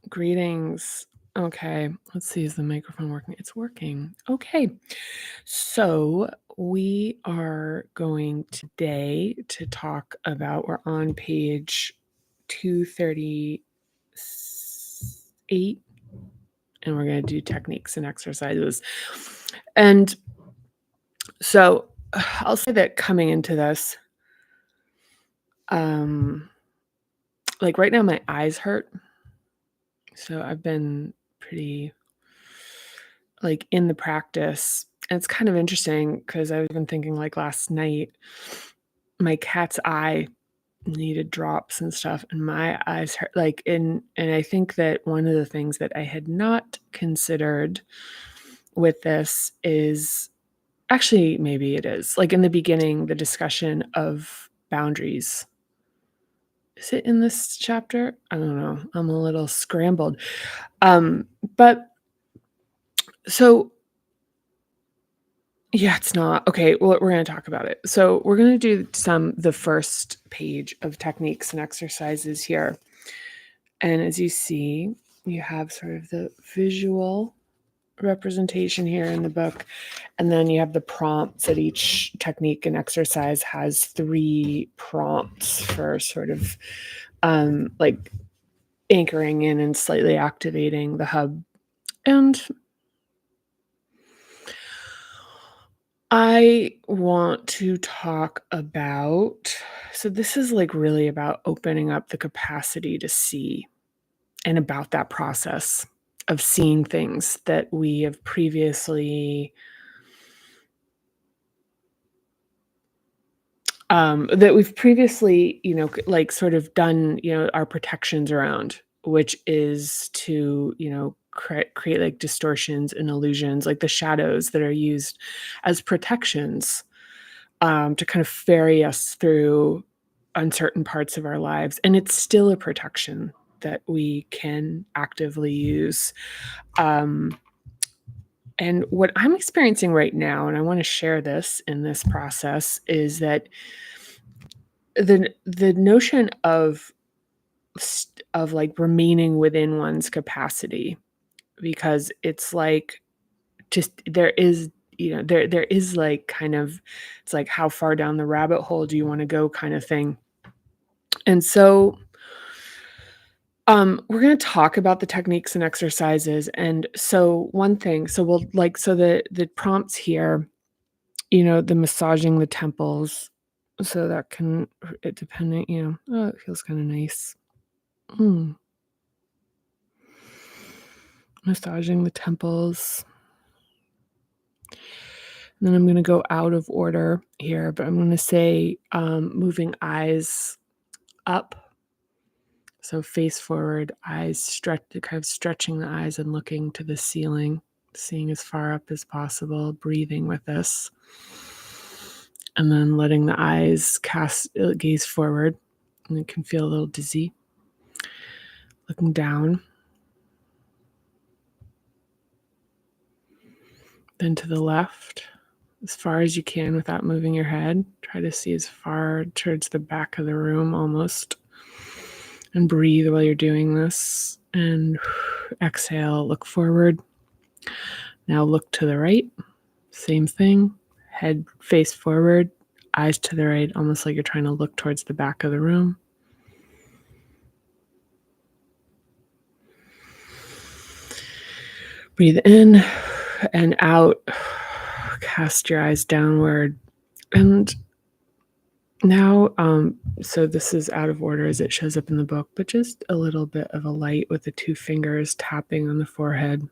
Greetings. Okay, let's see. Is the microphone working? It's working. Okay. So we are going today to talk about, we're on page 238, and we're going to do techniques and exercises. And so I'll say that coming into this, like right now my eyes hurt. So I've been pretty like in the practice. And it's kind of interesting because I've been thinking like last night, my cat's eye needed drops and stuff, and my eyes hurt. Like, and I think that one of the things that I had not considered with this is actually, maybe it is like in the beginning, the discussion of boundaries. Is it in this chapter? I don't know. I'm a little scrambled. But so yeah, it's not. Okay, well, we're going to talk about it. So we're going to do the first page of techniques and exercises here. And as you see, you have sort of the visual representation here in the book. And then you have the prompts that each technique and exercise has 3 prompts for sort of like anchoring in and slightly activating the hub. And I want to talk about, so this is like really about opening up the capacity to see and about that process of seeing things that we have previously, like sort of done, our protections around, which is to, create like distortions and illusions, like the shadows that are used as protections to kind of ferry us through uncertain parts of our lives. And it's still a protection that we can actively use. And what I'm experiencing right now, and I want to share this in this process, is that the notion of like remaining within one's capacity, because it's like just there is there is like kind of, it's like how far down the rabbit hole do you want to go kind of thing. And so we're going to talk about the techniques and exercises. And so one thing, so we'll like, so the prompts here, the massaging the temples, so that can, it depending, oh, it feels kind of nice. Massaging the temples. And then I'm going to go out of order here, but I'm going to say moving eyes up. So face forward, eyes stretch, kind of stretching the eyes and looking to the ceiling, seeing as far up as possible, breathing with this. And then letting the eyes gaze forward, and it can feel a little dizzy. Looking down. Then to the left, as far as you can without moving your head. Try to see as far towards the back of the room almost. And breathe while you're doing this. And exhale, look forward. Now look to the right. Same thing. Head face forward, eyes to the right, almost like you're trying to look towards the back of the room. Breathe in and out. Cast your eyes downward. And now, so this is out of order as it shows up in the book, but just a little bit of a light with the 2 fingers tapping on the forehead,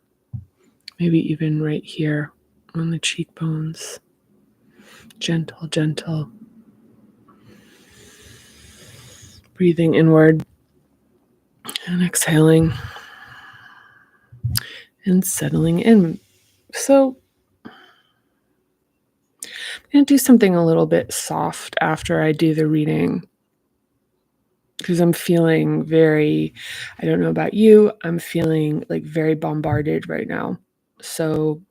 maybe even right here on the cheekbones. Gentle, gentle. Breathing inward and exhaling and settling in. So I'm going to do something a little bit soft after I do the reading, because I'm feeling very, I don't know about you, I'm feeling like very bombarded right now. So,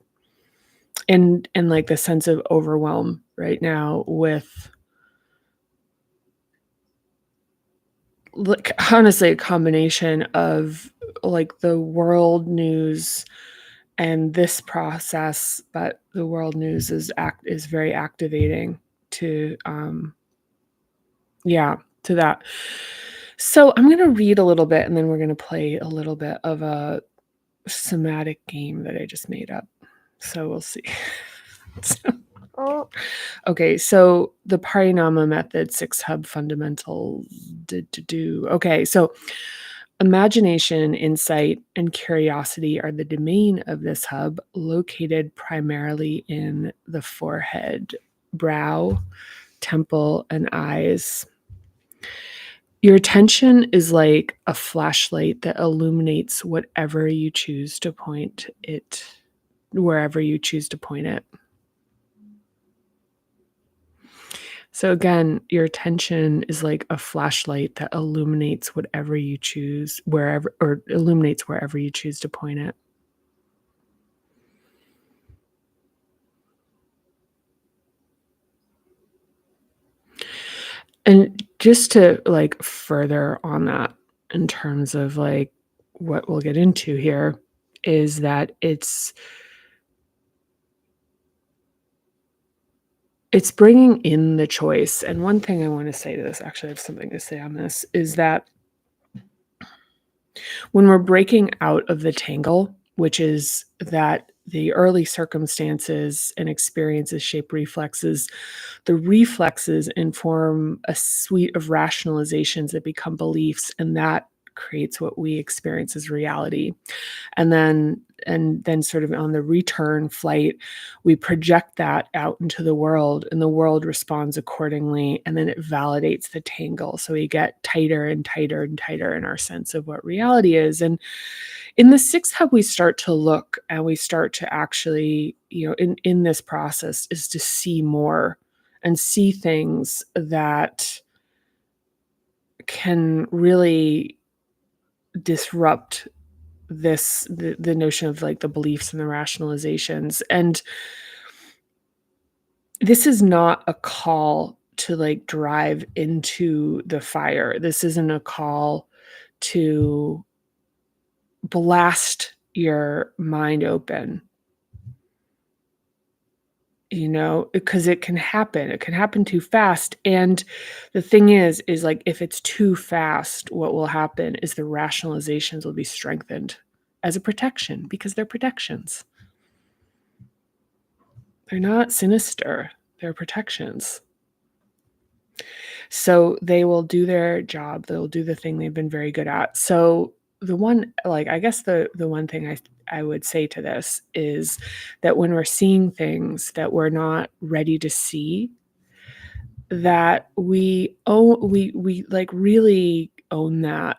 and like the sense of overwhelm right now with, like, honestly, a combination of like the world news and this process, but the world news is very activating to yeah, to that. So I'm gonna read a little bit and then we're gonna play a little bit of a somatic game that I just made up. So we'll see. So, okay, so the Parinama method, 6 hub fundamental. Okay, so imagination, insight, and curiosity are the domain of this hub, located primarily in the forehead, brow, temple, and eyes. Your attention is like a flashlight that illuminates whatever you choose to point it, wherever you choose to point it. So again, your attention is like a flashlight that illuminates whatever you choose, wherever, or illuminates wherever you choose to point it. And just to like further on that in terms of like what we'll get into here is that it's bringing in the choice. And one thing I want to say to this, actually I have something to say on this, is that when we're breaking out of the tangle, which is that the early circumstances and experiences shape reflexes, the reflexes inform a suite of rationalizations that become beliefs, and that creates what we experience as reality. And then sort of on the return flight, we project that out into the world, and the world responds accordingly, and then it validates the tangle. So we get tighter and tighter and tighter in our sense of what reality is. And in the 6 hub, we start to look and we start to actually, in this process is to see more and see things that can really disrupt the notion of like the beliefs and the rationalizations. And this is not a call to like drive into the fire. This isn't a call to blast your mind open, because it can happen. It can happen too fast. And the thing is like if it's too fast, what will happen is the rationalizations will be strengthened as a protection, because they're protections. They're not sinister, they're protections. So they will do their job, they'll do the thing they've been very good at. So the one, like, I guess the one thing I would say to this is that when we're seeing things that we're not ready to see, that we like really own that.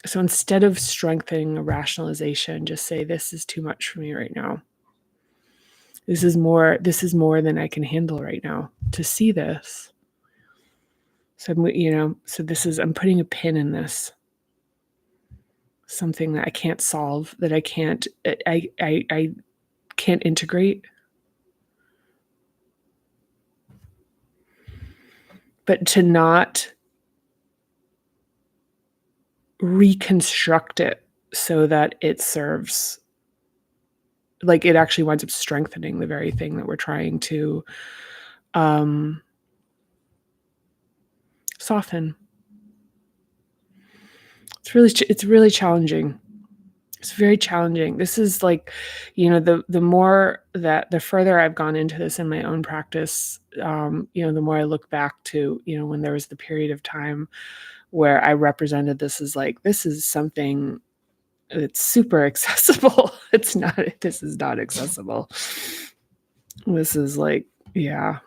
So instead of strengthening a rationalization, just say, this is too much for me right now. This is more than I can handle right now to see this. So, so this is, I'm putting a pin in this. Something that I can't solve, that I can't integrate. But to not reconstruct it so that it serves, like it actually winds up strengthening the very thing that we're trying to soften. It's really challenging. It's very challenging. This is like, the more that, the further I've gone into this in my own practice, the more I look back to, when there was the period of time where I represented this as like, this is something that's super accessible. This is not accessible. This is like, yeah.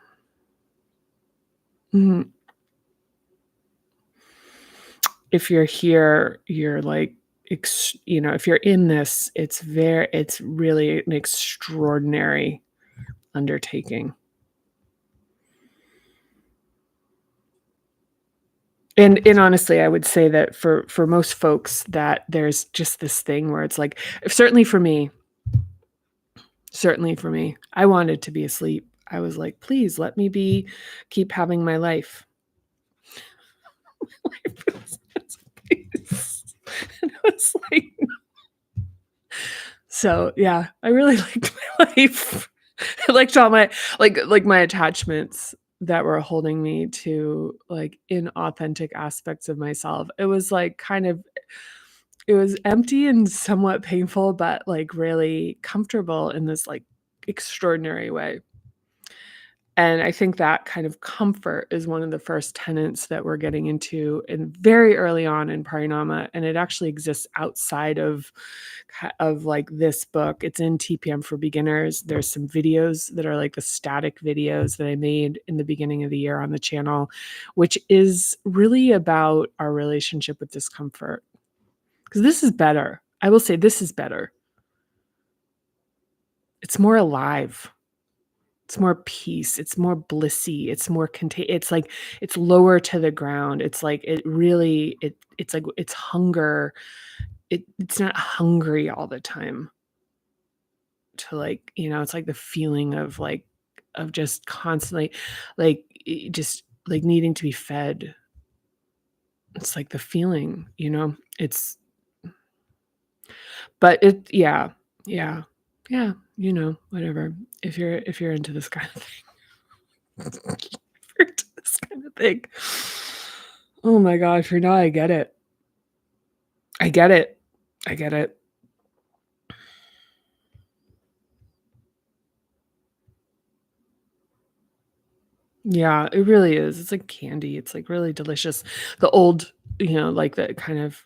Mm-hmm. If you're here, you're like, if you're in this, it's really an extraordinary undertaking. And honestly, I would say that for most folks, that there's just this thing where it's like, certainly for me, I wanted to be asleep. I was like, please let me keep having my life. And I was It's like so, yeah, I really liked my life. I liked all my my attachments that were holding me to, like, inauthentic aspects of myself. It was, like, kind of it was empty and somewhat painful, but, like, really comfortable in this, like, extraordinary way. And I think that kind of comfort is one of the first tenets that we're getting into in very early on in Parinama, and it actually exists outside of like, this book. It's in TPM for Beginners. There's some videos that are, like, the static videos that I made in the beginning of the year on the channel, which is really about our relationship with discomfort. Because this is better. I will say this is better. It's more alive. It's more peace, it's more blissy, it's more it's like it's lower to the ground. It's like it really it's like it's hunger. It's not hungry all the time to like, it's like the feeling of like of just constantly like just like needing to be fed. It's like the feeling. It's but it yeah. Yeah. Yeah, whatever. If you're into this kind of thing. For this kind of thing. Oh my god, for now I get it. I get it. I get it. Yeah, it really is. It's like candy. It's like really delicious. The old, like the kind of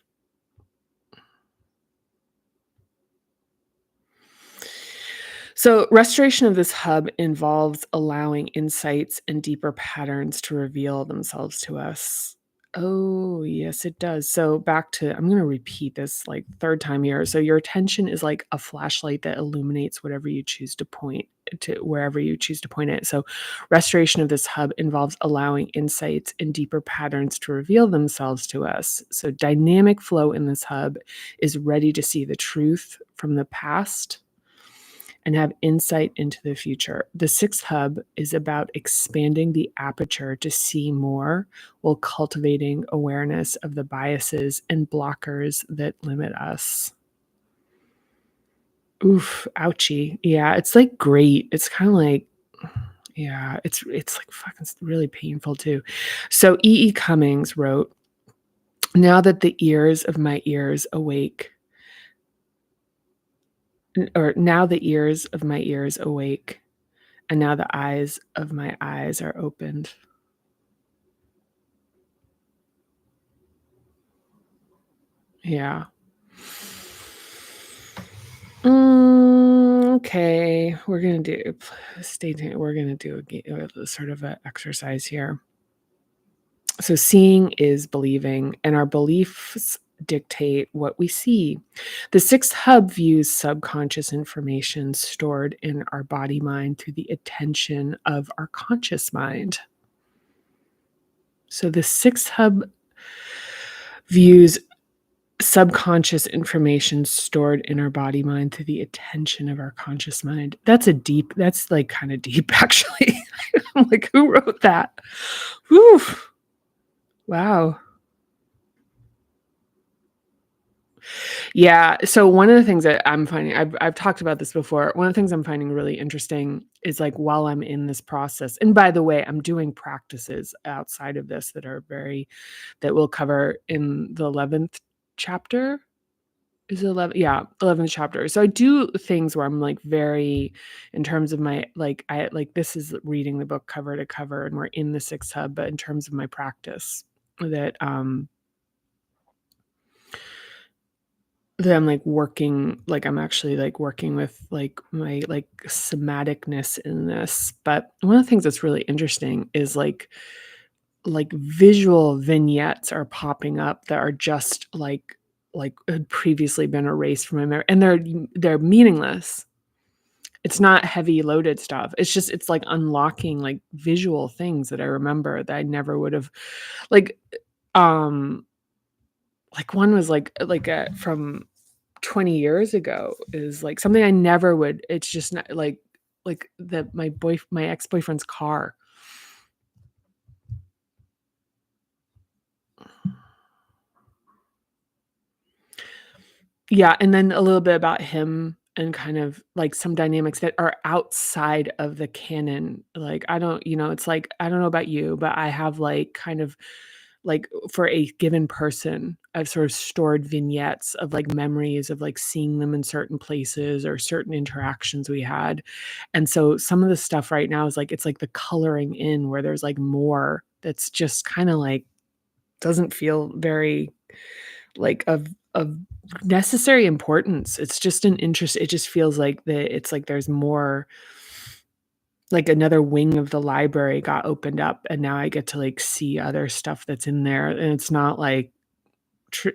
so restoration of this hub involves allowing insights and deeper patterns to reveal themselves to us. Oh, yes, it does. So back to I'm gonna repeat this like third time here. So your attention is like a flashlight that illuminates whatever you choose to point to wherever you choose to point it. So restoration of this hub involves allowing insights and deeper patterns to reveal themselves to us. So dynamic flow in this hub is ready to see the truth from the past and have insight into the future. The sixth hub is about expanding the aperture to see more while cultivating awareness of the biases and blockers that limit us. Oof, ouchie. Yeah, it's like great. It's kind of like, yeah, it's like fucking really painful too. So E. E. Cummings wrote, "Now that the ears of my ears awake, or now the ears of my ears awake, and now the eyes of my eyes are opened." Yeah. Okay, we're gonna do. Stay tuned. We're gonna do a sort of an exercise here. So, seeing is believing, and our beliefs dictate what we see. The sixth hub views subconscious information stored in our body mind through the attention of our conscious mind. So, the sixth hub views subconscious information stored in our body mind through the attention of our conscious mind. That's like kind of deep, actually. I'm like, who wrote that? Whew. Wow. Yeah. So one of the things that I'm finding, I've talked about this before. One of the things I'm finding really interesting is like while I'm in this process, and by the way, I'm doing practices outside of this that we'll cover in the 11th chapter. Is it 11? Yeah, 11th chapter. So I do things where I'm like very in terms of my I like this is reading the book cover to cover and we're in the sixth hub, but in terms of my practice that I'm like working like I'm actually like working with like my like somaticness in this. But one of the things that's really interesting is like visual vignettes are popping up that are just like had previously been erased from my memory, and they're meaningless. It's not heavy loaded stuff. It's like unlocking like visual things that I remember that I never would have like um like one was from 20 years ago is like something I never would. It's just not like my ex-boyfriend's car. Yeah, and then a little bit about him and kind of, like, some dynamics that are outside of the canon. Like, I don't it's like, I don't know about you, but I have, like, kind of, like, for a given person, I've sort of stored vignettes of, like, memories of, like, seeing them in certain places or certain interactions we had, and so some of the stuff right now is, like, it's like the coloring in where there's, like, more that's just kinda, like, doesn't feel very, like, of necessary importance. It's just an interest it just feels like it's like there's more like another wing of the library got opened up, and now I get to, like, see other stuff that's in there, and it's not, like,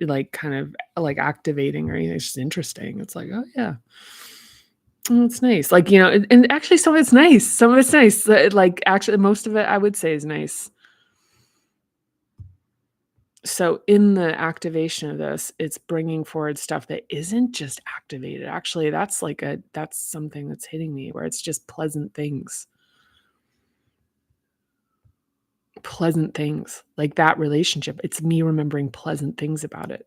like, kind of, like, activating or anything, it's just interesting. It's like, "Oh, yeah. Oh, it's nice." Like, and actually some of it's nice. Some of it's nice. Like, actually, most of it I would say is nice. So in the activation of this, it's bringing forward stuff that isn't just activated. Actually, that's something that's hitting me where it's just pleasant things. Pleasant things. Like that relationship, it's me remembering pleasant things about it.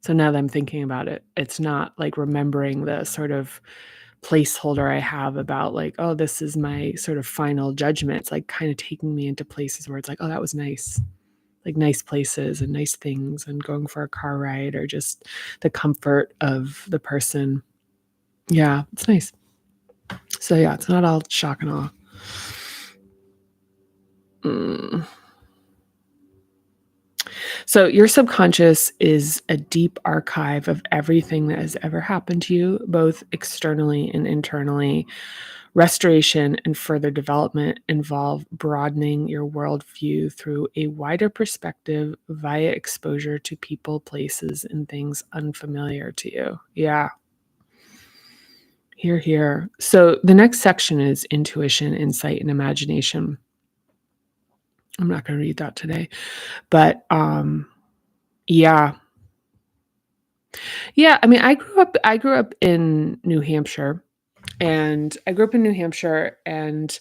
So now that I'm thinking about it, it's not like remembering the sort of placeholder I have about like, "Oh, this is my sort of final judgment." It's like kinda taking me into places where it's like, "Oh, that was nice." Like nice places and nice things and going for a car ride or just the comfort of the person. Yeah, it's nice. So, yeah, it's not all shock and awe. Mm. So, your subconscious is a deep archive of everything that has ever happened to you, both externally and internally. Restoration and further development involve broadening your worldview through a wider perspective via exposure to people, places, and things unfamiliar to you. Yeah, here, here. So the next section is intuition, insight, and imagination. I'm not going to read that today, but yeah, yeah. I mean, I grew up in New Hampshire, and I grew up in New Hampshire and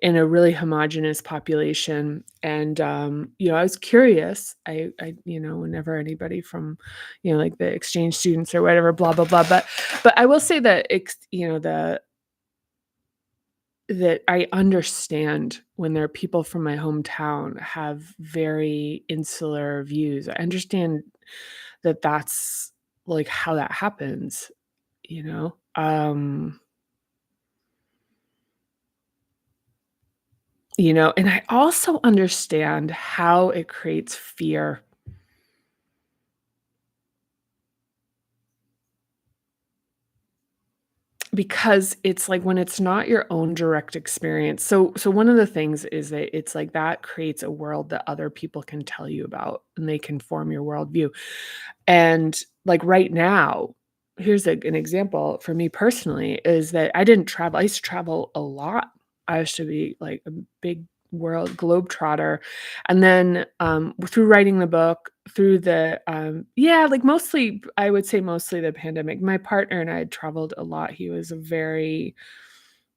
in a really homogenous population. And I was curious. Whenever anybody from, like the exchange students or whatever, blah blah blah. But I will say that the that I understand when there are people from my hometown have very insular views. I understand that that's like how that happens, you know? And I also understand how it creates fear because it's like when it's not your own direct experience. So one of the things is that it's like that creates a world that other people can tell you about and they can form your worldview. And like right now, here's an example for me personally is that I didn't travel. I used to travel a lot. I used to be like a big world globetrotter. And then through writing the book, through yeah, like mostly, I would say mostly the pandemic. My partner and I had traveled a lot. He was a very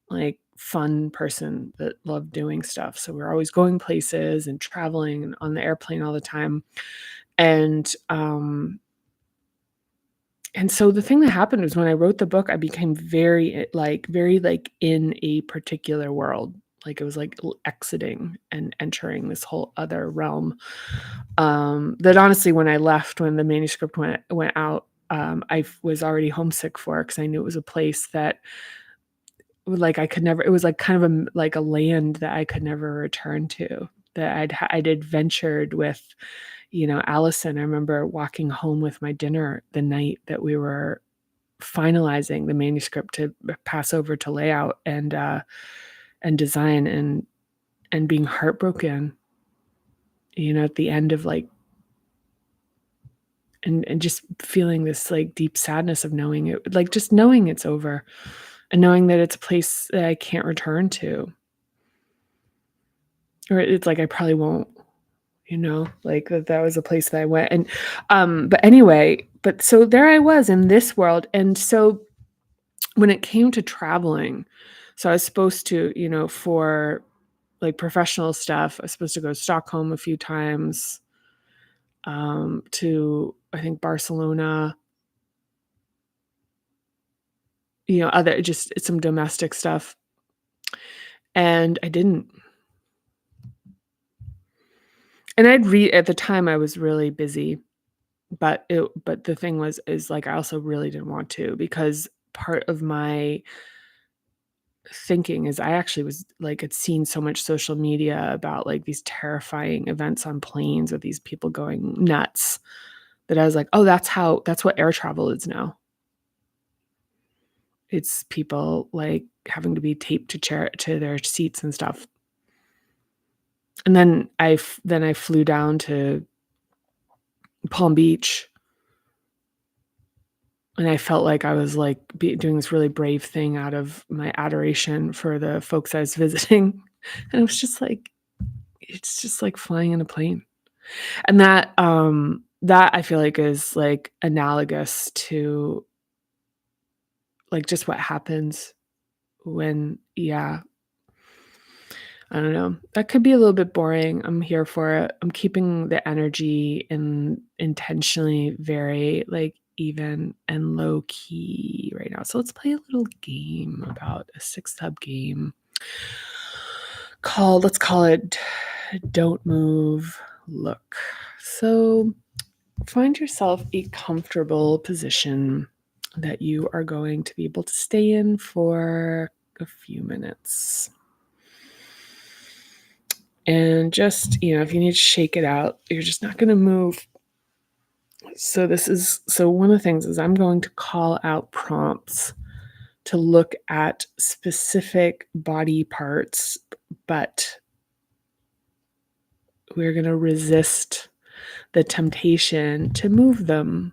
like fun person that loved doing stuff. So we are always going places and traveling and on the airplane all the time. And and so the thing that happened was when I wrote the book, I became very, like, in a particular world. Like, it was, like, exiting and entering this whole other realm, that honestly, when I left, when the manuscript went out, was already homesick for because I knew it was a place that, like, I could never it was, like, kind of like a land that I could never return to, that I'd adventured with, Allison. I remember walking home with my dinner the night that we were finalizing the manuscript to pass over to layout and design and being heartbroken, at the end of like and just feeling this like deep sadness of knowing it, like just knowing it's over and knowing that it's a place that I can't return to. Or it's like I probably won't, like that was a place that I went. And but anyway, but so there I was in this world. And so when it came to traveling, so I was supposed to, for like professional stuff, I was supposed to go to Stockholm a few times, to I think Barcelona, other just some domestic stuff, and I didn't. And I'd read at the time, I was really busy, but the thing is, like, I also really didn't want to because part of my thinking is I actually was like, had seen so much social media about, like, these terrifying events on planes with these people going nuts that I was like, "Oh, that's what air travel is now." It's people, like, having to be taped to their seats and stuff. And then I flew down to Palm Beach, and I felt like I was, like, doing this really brave thing out of my adoration for the folks I was visiting, and it was just like it's just like flying in a plane. And that I feel like is, like, analogous to, like, just what happens when yeah, I don't know. That could be a little bit boring. I'm here for it. I'm keeping the energy and intentionally very, like, even and low key right now. So let's play a little game about a 6 sub game let's call it Don't Move, Look. So find yourself a comfortable position that you are going to be able to stay in for a few minutes. And just, if you need to shake it out, you're just not going to move. So one of the things is I'm going to call out prompts to look at specific body parts, but we're going to resist the temptation to move them.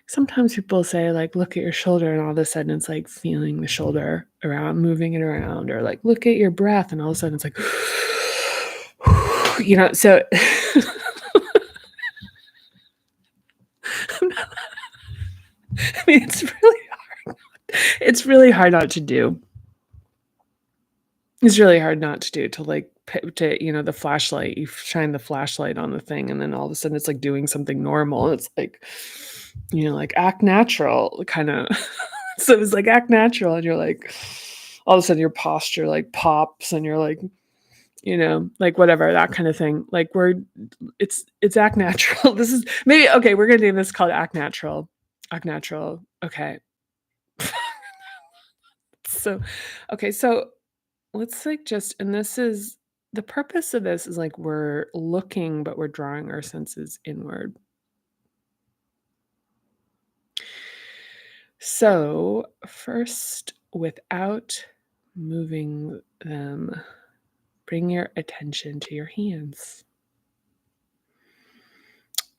Sometimes people say, like, look at your shoulder, and all of a sudden it's like feeling the shoulder around, moving it around, or like look at your breath, and all of a sudden it's like, so I mean, it's really hard not to do. It's really hard not to do to like the flashlight. You shine the flashlight on the thing, and then all of a sudden it's like doing something normal. It's like, like act natural, kind of. So it's like act natural, and you're like, all of a sudden your posture like pops, and you're like, like whatever, that kind of thing. Like it's act natural. This is maybe okay. We're gonna do this called act natural. Act natural. Okay. So, okay. So let's like and this is the purpose of this is like we're looking, but we're drawing our senses inward. So, first, without moving them, bring your attention to your hands.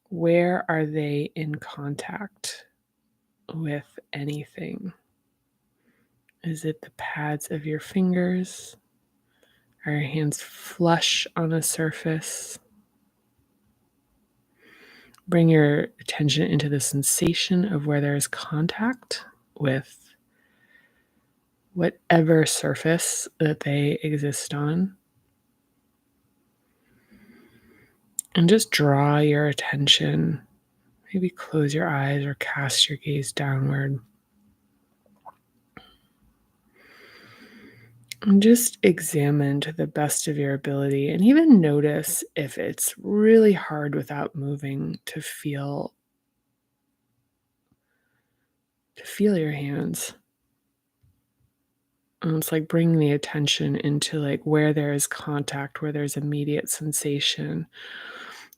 Where are they in contact with anything? Is it the pads of your fingers? Are your hands flush on a surface? Bring your attention into the sensation of where there is contact with whatever surface that they exist on. And just draw your attention. Maybe close your eyes or cast your gaze downward. And just examine to the best of your ability, and even notice if it's really hard without moving to feel your hands. And it's like bringing the attention into like where there is contact, where there's immediate sensation.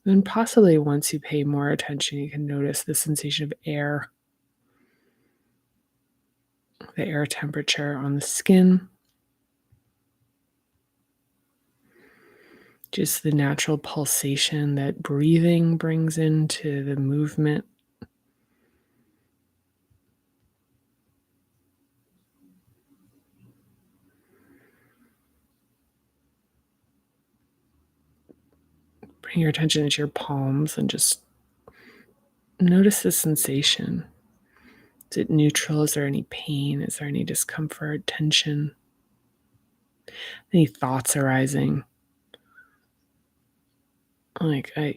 Then possibly once you pay more attention, you can notice the sensation of air, the air temperature on the skin, just the natural pulsation that breathing brings into the movement. Bring your attention into your palms and just notice the sensation. Is it neutral? Is there any pain? Is there any discomfort, tension? Any thoughts arising? Like, I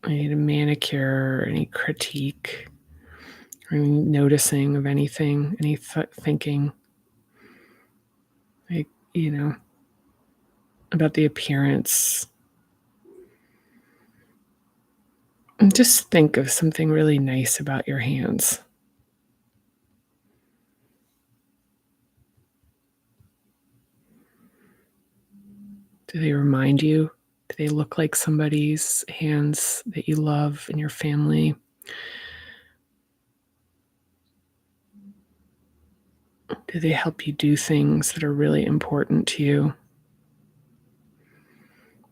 need a manicure, or any critique, or noticing of anything, any thinking, like, about the appearance. And just think of something really nice about your hands. Do they remind you? Do they look like somebody's hands that you love in your family? Do they help you do things that are really important to you?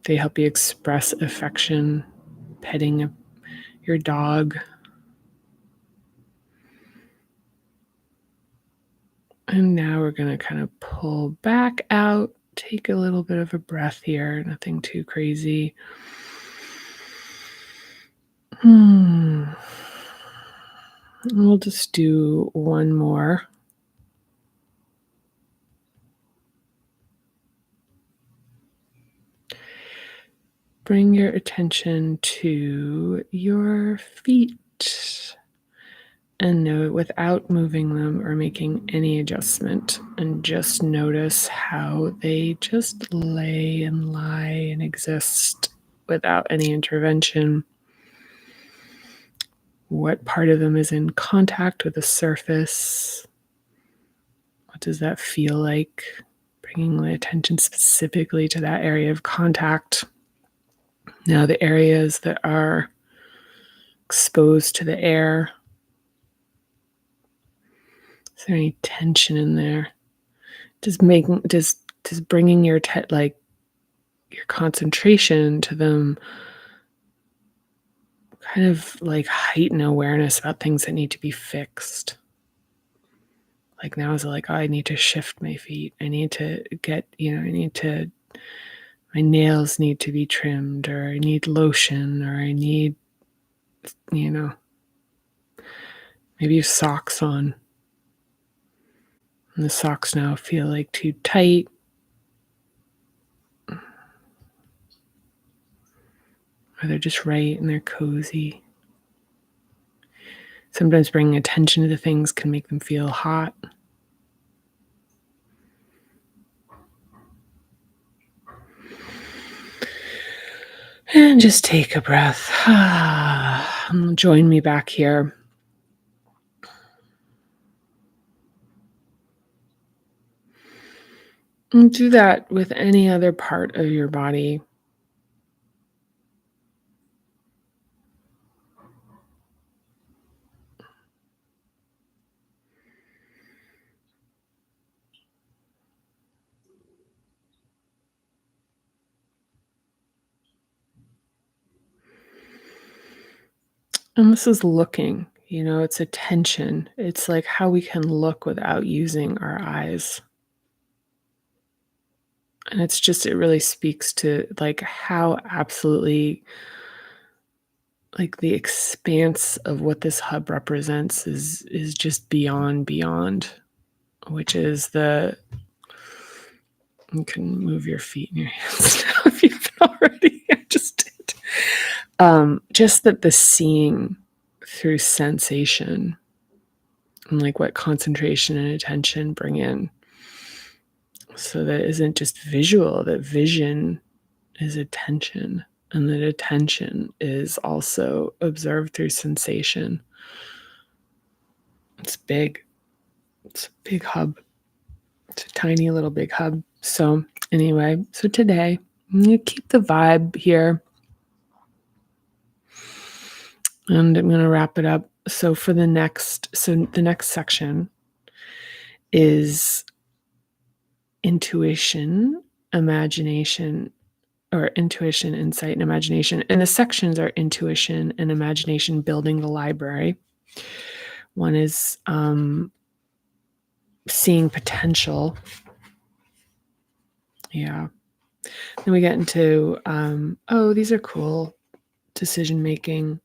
They help you express affection, petting your dog. And now we're going to kind of pull back out, take a little bit of a breath here, nothing too crazy. We'll just do one more. Bring your attention to your feet and note without moving them or making any adjustment, and just notice how they just lay and lie and exist without any intervention. What part of them is in contact with the surface? What does that feel like? Bringing the attention specifically to that area of contact. Now, the areas that are exposed to the air. Is there any tension in there? Just bringing your your concentration to them kind of like heighten awareness about things that need to be fixed. Like now is like, oh, I need to shift my feet. I need to my nails need to be trimmed, or I need lotion, or I need, maybe socks on. And the socks now feel like too tight. Or they're just right and they're cozy. Sometimes bringing attention to the things can make them feel hot. And just take a breath. Join me back here. And do that with any other part of your body. And this is looking, it's attention. It's like how we can look without using our eyes. And it really speaks to like how absolutely like the expanse of what this hub represents is just beyond, which is you can move your feet and your hands now if you've already. I just did. Just that the seeing through sensation and like what concentration and attention bring in. So that isn't just visual, that vision is attention, and that attention is also observed through sensation. It's big. It's a big hub. It's a tiny little big hub. So anyway, today I'm going to keep the vibe here. And I'm going to wrap it up. So the next section is intuition, imagination, or intuition, insight, and imagination. And the sections are intuition and imagination, building the library. One is seeing potential. Yeah. Then we get into, these are cool. Decision making.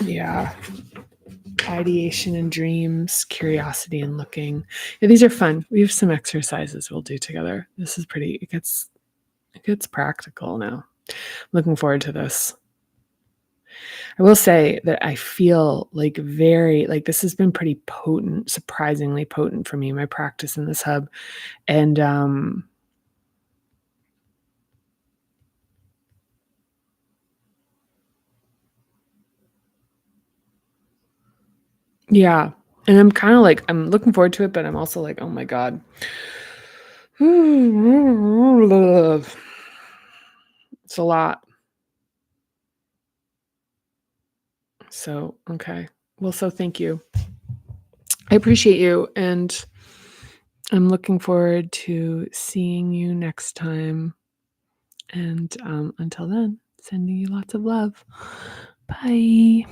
Yeah. Ideation and dreams, curiosity and looking. Yeah, these are fun. We have some exercises we'll do together. This is it gets practical now. Looking forward to this. I will say that I feel like very like this has been pretty potent, surprisingly potent for me, my practice in this hub. And yeah. And I'm kind of like I'm looking forward to it, but I'm also like, oh my God. It's a lot. So, okay. Well, so thank you. I appreciate you. And I'm looking forward to seeing you next time. And until then, sending you lots of love. Bye.